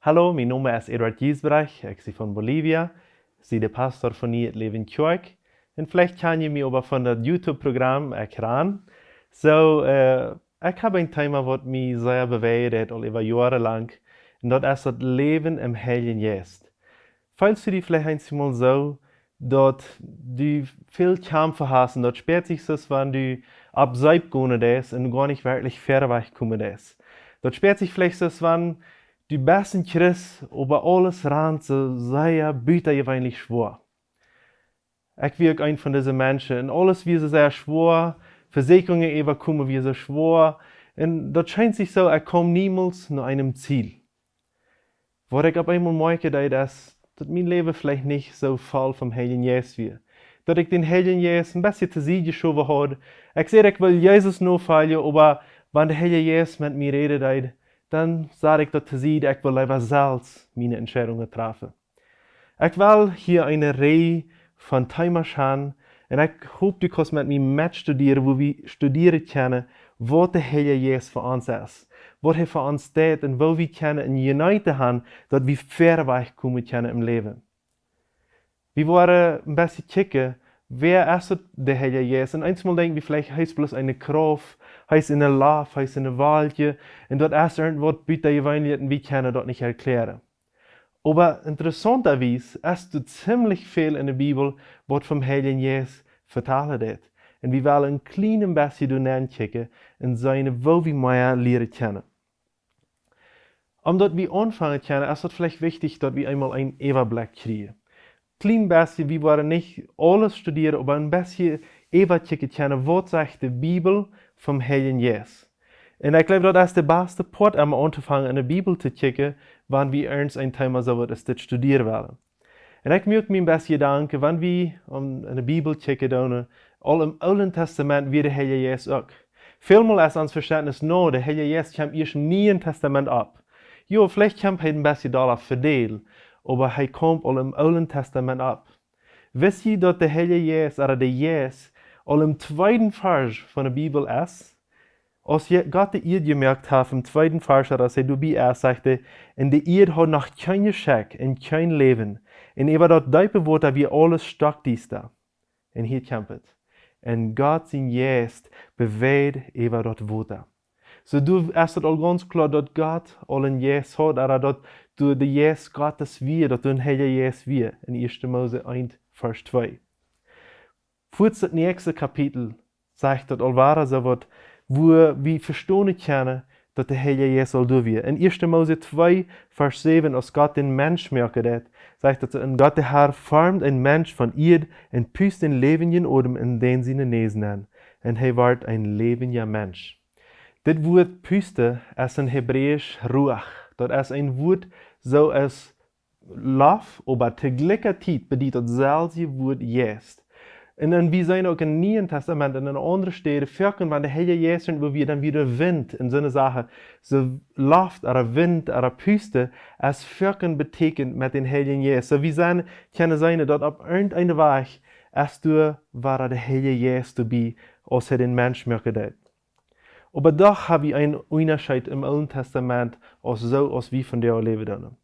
Hallo, mijn naam is Eduard Giesbrecht, ik ben van Bolivia, ik ben de pastor van het Leven Kerk. En vielleicht kan je me over van dat YouTube-programma erkennen. Ik heb een thema wat me zeer beweegt al over jaren lang. En dat is het leven im Heiligen Geest. Falls du die vielleicht einmal so, dat du viel Kämpfe hast und dort spät sich das, wenn du abseits gehen des und gar nicht wirklich fair wegkommen des. Dort spät sich vielleicht das, wenn du besten Christ über alles ran so sehr büter gewöhnlich schwor. Ich wirke ein von diesen Menschen und alles wie sie sehr schwor, Versicherungen überkommen wie sie schwor und dort scheint sich so, komme niemals nach einem Ziel. Wo ich ab einmal merke, dass mein Leben vielleicht nicht so voll vom Heiligen Geist wird. Dass ich den Heiligen Geist ein bisschen zu sich geschoben habe. Ich sehe, ich will Jesus nur fallen, aber wenn der Heilige Geist mit mir redet, dann sage ich dort zu sich, ich will lieber selbst meine Entscheidungen treffen. Ich will hier eine Reihe von Themen schauen und ich hoffe, du kannst mit mir mitstudieren, wo wir studieren können, was der Heilige Geist für uns ist. Was er für uns tut und wo wir können uniten haben, dass wir fair wegkommen können im Leben. Wir wollen ein bisschen kicken, wer ist der Heilige Geist? Und einmal denken wir vielleicht, heißt bloß eine Kraft, heißt eine Lauf, heißt eine Walje, und dort ist irgendwas bitte gewöhnlich und wir können das nicht erklären. Aber interessanterweise ist es ziemlich viel in der Bibel, was vom Heiligen Geist vertalen wird. Und wir wollen ein kleines bisschen hineinkicken und seine, wo wir mehr lernen können. Omdat wir anfangen können, ist es vielleicht wichtig, dass wir einmal einen Überblick kriegen. Klein bisschen, wir wollen nicht alles studieren, aber ein bisschen überkicken können, was sagt die Bibel vom Heiligen Geist. Und ich glaube, das ist der beste Part, um anzufangen, in der Bibel zu kicken, wenn wir ernst ein Thema so etwas studieren wollen. Und ich möchte mir ein bisschen Gedanken, wenn wir in der Bibel kicken, dann all im Alten Testament wie der Heilige Geist auch. Vielmal ist uns Verständnis, no, der Heilige Geist kommt erst im Neuen Testament ab. Jo, vielleicht kommt er ein bisschen darauf verdient, aber er kommt all im Alten Testament ab. Wisst ihr, dass der Heilige Geist, oder der Geist, all im zweiten Vers von der Bibel ist? Als Gott die Erde gemerkt hat, im zweiten Vers, als er dabei ist, sagte, in der Erde hat noch kein Geschenk und kein Leben. Und über das Deipe Wort wie alles stark dies da. Und hier kommt es. Und Gott sein Geist bewegt über das Wort. So du hast all ganz klar, dass Gott allen Geist hat, oder dass du der Geist Gottes wir, dass du ein Heiliger Geist wir. In 1. Mose 1, Vers 2. Vor das nächste Kapitel sagt das allwahre so wird, wo wir verstehen können, dass der Heilige Geist soll du wir. In 1. Mose 2, Vers 7, als Gott den Mensch merkt, sagt er, und Gott der Herr formt ein Mensch von Erde und püst den lebenden Odem in den seine Nesen an. Und er wird ein lebender Mensch. Das Wort Püste ist in Hebräisch Ruach. Das ist ein Wort, so als Lauf, aber zur gleichen Zeit bedeutet dasselbe Wort Geist. Und dann wir sehen auch im Neuen Testament, in anderen Stellen, Völkern, wenn der Heilige Geist sind, wo wir dann wieder Wind in so einer Sache, so Luft oder Wind oder Püste, als Völkern betekent mit den Heiligen Geist. So wir sehen, kann sein, dass auf irgendeine Weise, als du war der Heilige Geist dabei, als den Mensch merkt. Aber doch habe ich einen Unterschied im Alten Testament, als wir von der leben.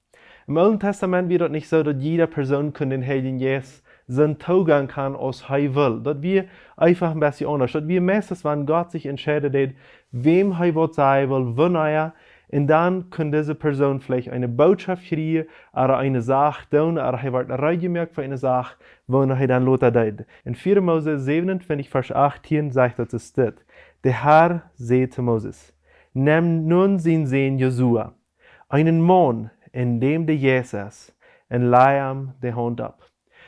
Im Alten Testament wird es nicht so, dass jede Person den Heiligen Geist seinen Zugang kann, als er will. Dass wir einfach ein bisschen anders, dass wir meistens, wenn Gott sich entscheidet, wem er was sagen will, wann er, und dann kann diese Person vielleicht eine Botschaft kriegen, oder eine Sache tun, oder er wird reingemerkt für eine Sache, wo er dann lotet. In 4. Mose 27, Vers 18 sagt das. Der Herr sagte zu Moses, nimm nun seinen Sohn Josua, einen Mann, in dem der Geist ist, und leih ihm die Hand ab.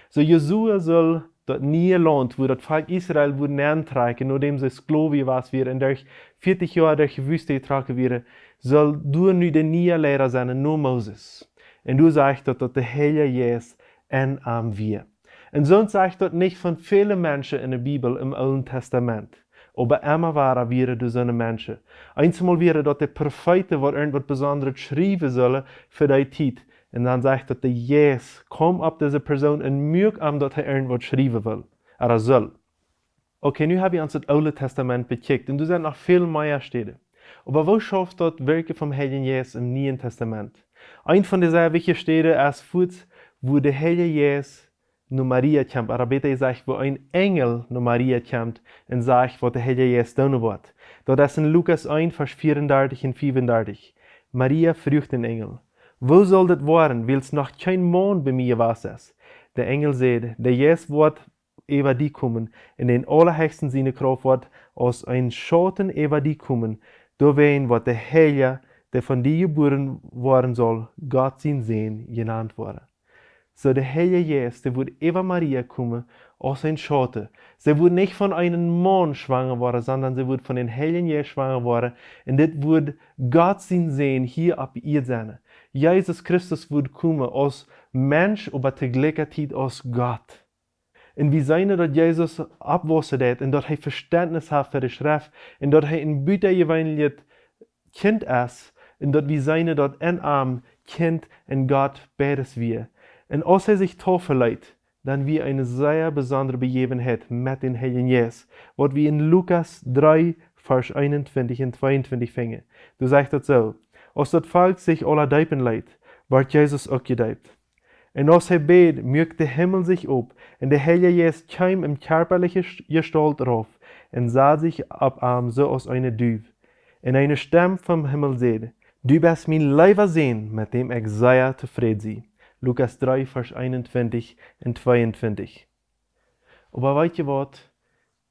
So Josua soll das neue Land, wo das Volk Israel wurde antragen, nachdem sie Sklaven was wir in durch 40 Jahre durch die Wüste getragen werden, soll du nu der neue Lehrer sein, nur Moses. Und du sagst, dass der Heilige Geist in ihm wir. Und sonst sagt das nicht von vielen Menschen in der Bibel im Alten Testament. Aber immer waren wir durch so eine Menschen. Einmal wäre das der Propheten, der irgendwas Besonderes schreiben soll für die Zeit. Und dann sagt er, der Geist kommt auf diese Person und mögt ihm, dass er irgendwas schreiben will. Oder soll. Okay, nu habe ich uns das Alte Testament bekickt. Und du siehst noch viel mehr Stellen. Aber wo schafft dort Werke vom Heiligen Jesus im Neuen Testament? Ein von den sehr wichtigen Städten ist Fuß, wo der Heilige Jesus nur Maria kommt. Aber bitte sagt, wo ein Engel nur Maria kommt und sagt, was der Heilige Jesus tun wird. Dort ist in Lukas 1, Vers 34 und 35. Maria fragt den Engel, wo soll das werden, weil es noch kein Mond bei mir ist? Der Engel sagt, der Jesus wird über die kommen, in den allerhöchsten Sinne Kraft wird aus ein Schatten über die kommen, da werden wird der Heilige, der von dir geboren worden soll, Gott sein Sehen genannt worden. So der Heilige Jesus, der wird über Maria kommen, aus ein Schatten. Sie wird nicht von einem Mann schwanger worden, sondern sie wird von den Heiligen Jesus schwanger worden. Und das wird Gott sein Sehen hier auf ihr sein. Jesus Christus wird kommen aus Mensch, aber zugleich aus Gott. Und wie seine dat Jesus abwassen hat, und dat hij Verständnis hat für die Schrift, und dat hij een buitengewoonlijk Kind ist, und dat wie seine dat in arm Kind in Gott beides wir. Und als er sich taufen lässt, dann wie eine sehr besondere Begebenheit mit den Heiligen Jesus, was wir in Lukas 3, Vers 21 und 22 finden. Du sagst das so, als das Volk sich aller Deipen leidt, wird Jesus auch gedeipt. Und als er bet, mögt der Himmel sich auf, und der Heilige Jesus kam in körperliche Gestalt rauf, und sah sich ab ihm so aus einer Düve. Und eine Stimme vom Himmel sagt, du bist mein Leiber Sehen, mit dem ich sehr zufrieden sei. Lukas 3, Vers 21 und 22. Aber weißt du was?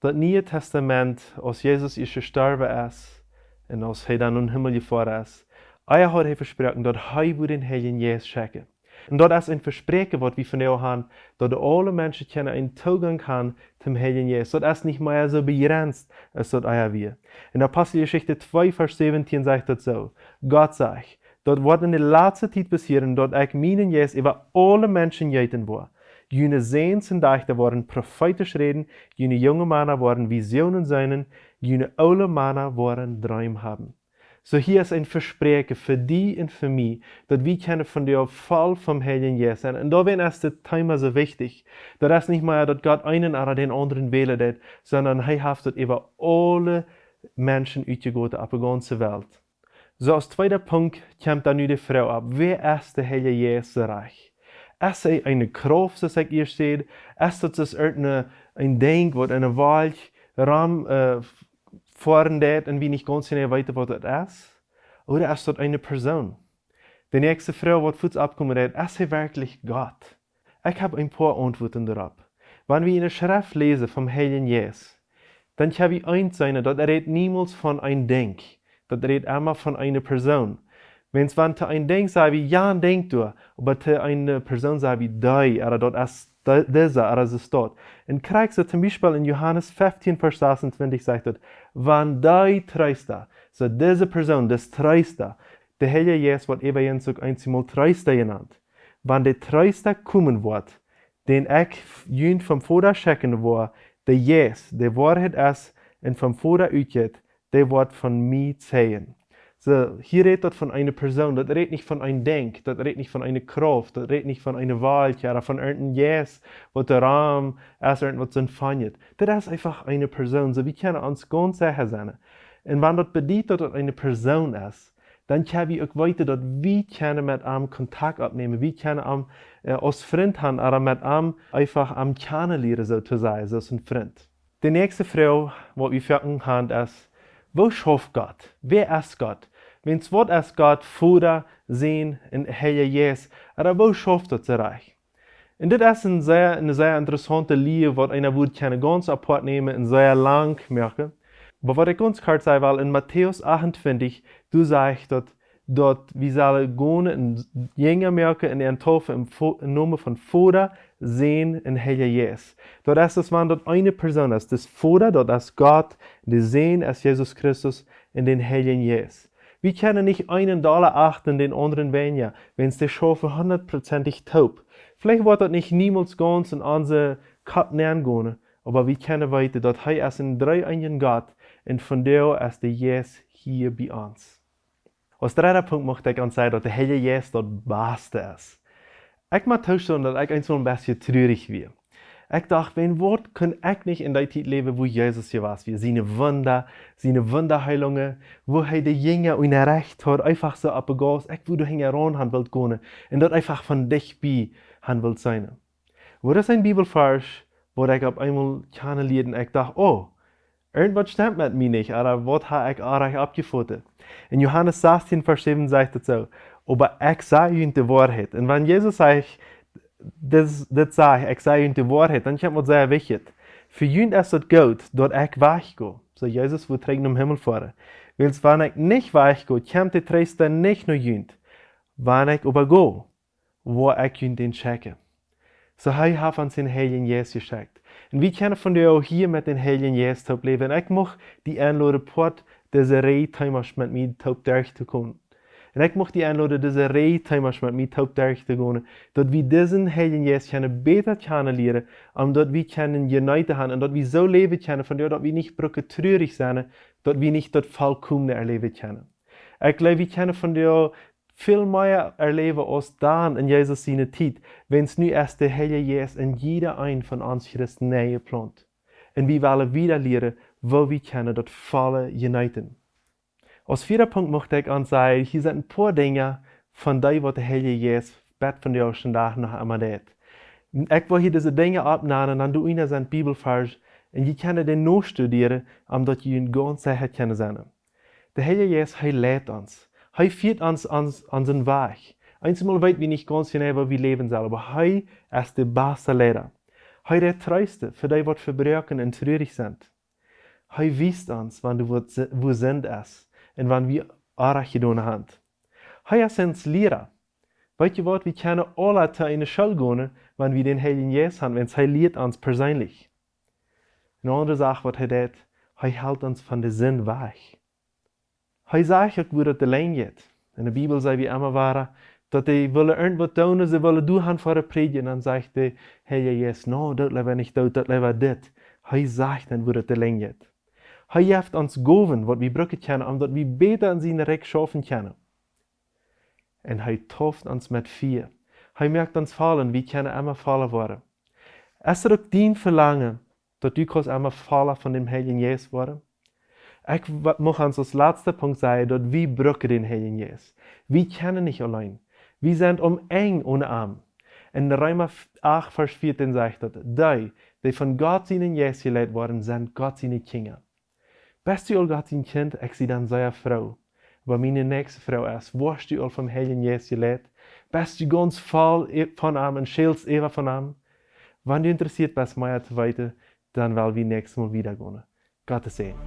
Das Neue Testament, als Jesus ist gestorben ist, und als er dann in den Himmel gefahren ist, hat er versprochen, dass er den Heiligen Jesus schicken. Und dat is een verspreken wat we van jou haben, dat alle Menschen einen Zugang haben zum Heiligen Jesus. Dat is nicht mehr so begrenzt, als dat wir. In Apostelgeschichte 2, Vers 17 sagt das so. Gott sagt, dat wird in der letzten Zeit passieren, dat ich meinen Jesus über alle Menschen jeiten will. Jene Sehens und Dächter worden prophetisch reden, jene junge Männer worden Visionen sein, jene alte Männer worden Träume haben. So hier ist ein Versprechen für die und für mich, dass wir können von der Fall vom Heiligen Jesus sein. Und da ist das Thema so wichtig. Das ist nicht mehr, dass Gott einen oder den anderen wählt, sondern er hat das über alle Menschen ausgegossen auf der ganzen Welt. So als zweiter Punkt kommt dann die Frau ab. Wer ist der Heilige Jesus reich? Ist er eine Kraft, so sagt ihr seht? Ist das ein Ding, was eine Wahl Raum fahren dat und wie nicht ganz genau weiter, was das ist? Oder ist das eine Person? Die nächste Frau, die Fuß abkommen hat, ist sie wirklich Gott? Ich habe ein paar Antworten darauf. Wenn wir in der Schrift lesen vom Heiligen Jesus, dann kann wir eins sein, dass redet niemals von ein Denk. Das redet immer von einer Person. Wenn es zu ein Denk sagt, wie ja, ein Denk du, aber zu einer Person sagt, wie die, oder das ist dieser, oder das ist dort. Und kriegst du zum Beispiel in Johannes 15, Vers 26 sagt es, wenn die Treuster, so diese Person, das Treuster, der Heilige Jesus wird eben so einmal Treuster genannt. Wenn der Treuster kommen wird, den ich jüngst vom Vater schicken will, der Jesus, der Wahrheit ist und vom Vater ausgeht, der wird von mir zählen. So, hier redet das von einer Person, das redet nicht von einem Denk, das redet nicht von einer Kraft, das redet nicht von einer Wahl, oder von irgendeinem Yes, was der Raum ist, irgendwas empfangen. Das ist einfach eine Person, so wir können uns ganz sicher sein. Und wenn das bedeutet, dass das eine Person ist, dann können wir auch weiter, dass wir können mit ihm Kontakt aufnehmen, wir können ihm als Freund haben, oder mit ihm einfach am kennenlernen, sozusagen, so als ein Freund. Die nächste Frage, die wir fragen haben, ist, wo schafft Gott? Wer ist Gott? Wenn es Wort ist Gott, Vater, Sehen und Heilige Jesus, aber wo schafft das reich? Und das ist eine sehr interessante Linie, was einer würde keine ganz apart nehmen und sehr lang merken. Aber was ich ganz kurz sagen will, in Matthäus 28, du sagst, dass dort wir sollen gehen und Jünger merken in der Taufe im Namen von Vater, Sehen und Heilige Jesus. Dort ist es, wenn dort eine Person ist, das Vater, dort ist Gott, das Sehen ist Jesus Christus und den Heiligen Jesus. Wir können nicht einen Dollar achten, den anderen weniger, wenn es der Schafe 100%ig taub. Vielleicht wird das nicht niemals ganz in unsere Kappen gehen, aber wir können weiter, dass er ist ein dreieinigen Gott und von der ist der Jesus hier bei uns. Als dritter Punkt möchte ich sagen, dass der Heilige Jesus das Beste ist. Ich mag zuschauen, dass ich ein bisschen traurig bin. Ik dacht, mijn woord kan ik niet in die tijd leven, wo Jezus hier was. Wir seine Wunderheilungen, wo hij de Jünger und recht hat, einfach so abgegossen. Ik wo du hingeran han wilt gehen und dort einfach von dichtbij han wilt sein. Wo das ein Bibelvers, wo ich auf einmal kennenlernen, ich dachte, oh, irgendwas stimmt mit mir nicht, oder was habe ich auch abgefunden? In Johannes 16, Vers 7 sagt es so, aber ich sage ihnen die Wahrheit. Und wenn Jesus sagt, das sagt, ich sage ihnen die Wahrheit, dann kommt was sehr wichtig. Für ihn ist es gut, dort ich weggehe. So Jesus will trägen im Himmel fahren. Weil wenn ich nicht weggehe, kommt die Tröster nicht nur ihn. Wenn ich aber gehe, wo ich ihn den schicke. So hij hat uns den Heiligen Geist geschickt. Und wir können von dir auch hier mit den Heiligen Geist leben. Ich möchte die einladen, Port, diese Reihe-Timers mit mir durchzukommen. Und ich möchte die einladen, diese Reihe-Timers mit mir durchzukommen, dass wir diesen Heiligen Geist besser kennenlernen, dass wir unite haben und dass wir so leben können, von dir, dass wir nicht traurig sind, dass wir nicht das Vollkommene erleben können. Ich glaube, wir können von dir viel mehr erleben als dann in Jesus seine Zeit, wenn es nu erst der Heilige Geist in jeder ein von uns Christ näher plant. Und wir wollen wieder lernen, wo wir können das volle uniten. Als vierter Punkt möchte ich uns sagen, hier sind ein paar Dinge von dem, was der Heilige Geist bet von dir schon da noch einmal tut. Ich will hier diese Dinge abnehmen, dann du ihnen sind Bibelvers und ihr könnt den noch studieren, damit ihr ihn ganz sicher können sein. Der Heilige Geist, lädt uns. Hij führt uns an seinen Weg. Einmal weit wir nicht ganz genau, wie wir leben sollen, aber hij ist der beste Lehrer. Hij der treueste für die, was verbrechen und traurig sind. Hij weist uns, wann du wo sind es und wann wir Arach getan haben. Hij ist uns Lehrer. Weißt du was, wir können alle zu einer Schule gehen, wenn wir den Heiligen Geist haben, wenn hij lehrt uns persönlich. Eine andere Sache, was tut, hält uns von der Sinn weg. Hij sagt ook hoe dat alleen gaat. In de Bibel zei wie immer waren, dat hij willen irgendwas doen, ze willen doen voor een predigen. En dan zegt de Heilige Geist, no, dat leven niet dood, dat leven dit. Hij zegt dan hoe dat alleen gaat. Hij heeft ons gegeven, wat we gebruiken kunnen, omdat we beter in zijn rijk schaffen kunnen. En hij toft ons met vier. Hij merkt ons vallen, we kunnen immer vallen worden. Is er ook dien verlangen, dat u kannst immer vallen von dem Heiligen Geist worden? Ich möchte uns als letzter Punkt sagen, dass wir brauchen den Heiligen Geist. Wir können nicht allein. Wir sind eng ohne Arm. In Römer 8, Vers 14 sagt das, die von Gott seinen Geist geleitet worden, sind Gott seine Kinder. Bist du all Gott sein Kind, ich sie dann seine Frau. Aber meine nächste Frau ist, wirst du all vom Heiligen Geist geleitet? Bist du ganz voll von ihm und schälst Eva von ihm? Wenn du interessiert bist, mehr zu weiter, dann wollen wir nächstes Mal wieder gehen. Gottes Segen.